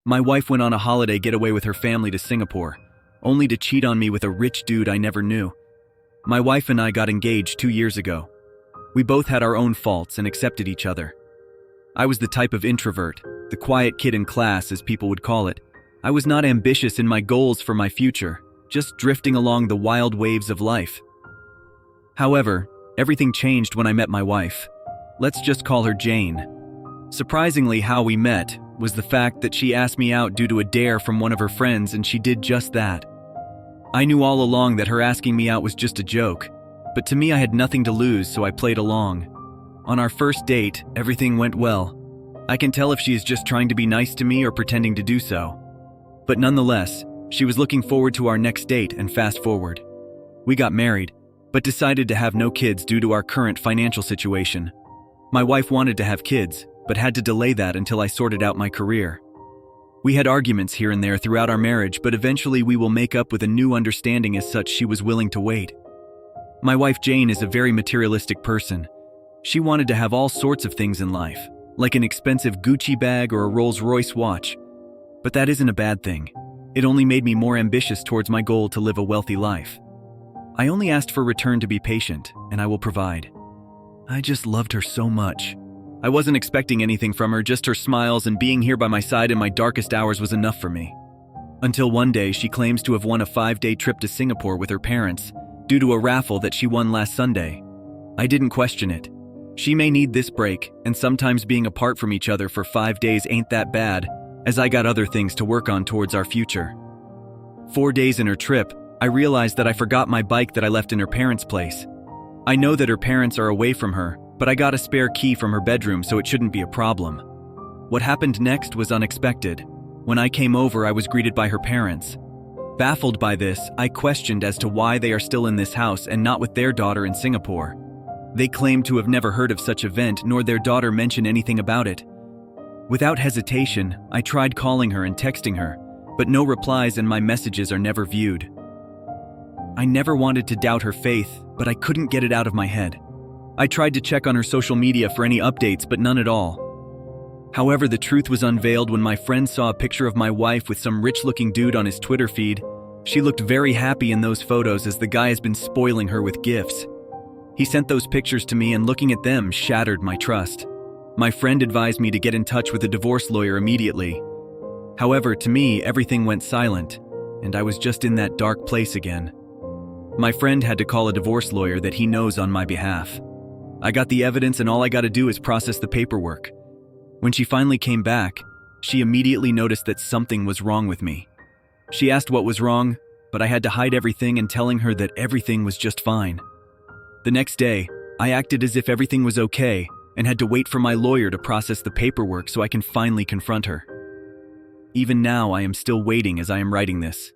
My wife went on a holiday getaway with her family to Singapore, only to cheat on me with a rich dude I never knew. My wife and I got engaged 2 years ago. We both had our own faults and accepted each other. I was the type of introvert, the quiet kid in class as people would call it. I was not ambitious in my goals for my future, just drifting along the wild waves of life. However, everything changed when I met my wife. Let's just call her Jane. Surprisingly, how we met was the fact that she asked me out due to a dare from one of her friends, and she did just that. I knew all along that her asking me out was just a joke, but to me I had nothing to lose, so I played along. On our first date, everything went well. I can tell if she is just trying to be nice to me or pretending to do so. But nonetheless, she was looking forward to our next date, and fast forward. We got married, but decided to have no kids due to our current financial situation. My wife wanted to have kids, but had to delay that until I sorted out my career. We had arguments here and there throughout our marriage, but eventually we will make up with a new understanding. As such, she was willing to wait. My wife Jane is a very materialistic person. She wanted to have all sorts of things in life, like an expensive Gucci bag or a Rolls-Royce watch. But that isn't a bad thing. It only made me more ambitious towards my goal to live a wealthy life. I only asked for return to be patient, and I will provide. I just loved her so much. I wasn't expecting anything from her, just her smiles and being here by my side in my darkest hours was enough for me. Until one day she claims to have won a 5-day trip to Singapore with her parents, due to a raffle that she won last Sunday. I didn't question it. She may need this break, and sometimes being apart from each other for 5 days ain't that bad, as I got other things to work on towards our future. 4 days in her trip, I realized that I forgot my bike that I left in her parents' place. I know that her parents are away from her, but I got a spare key from her bedroom, so it shouldn't be a problem. What happened next was unexpected. When I came over, I was greeted by her parents. Baffled by this, I questioned as to why they are still in this house and not with their daughter in Singapore. They claimed to have never heard of such event, nor their daughter mention anything about it. Without hesitation, I tried calling her and texting her, but no replies, and my messages are never viewed. I never wanted to doubt her faith, but I couldn't get it out of my head. I tried to check on her social media for any updates, but none at all. However, the truth was unveiled when my friend saw a picture of my wife with some rich-looking dude on his Twitter feed. She looked very happy in those photos, as the guy has been spoiling her with gifts. He sent those pictures to me, and looking at them shattered my trust. My friend advised me to get in touch with a divorce lawyer immediately. However, to me, everything went silent, and I was just in that dark place again. My friend had to call a divorce lawyer that he knows on my behalf. I got the evidence, and all I got to do is process the paperwork. When she finally came back, she immediately noticed that something was wrong with me. She asked what was wrong, but I had to hide everything and telling her that everything was just fine. The next day, I acted as if everything was okay and had to wait for my lawyer to process the paperwork so I can finally confront her. Even now, I am still waiting as I am writing this.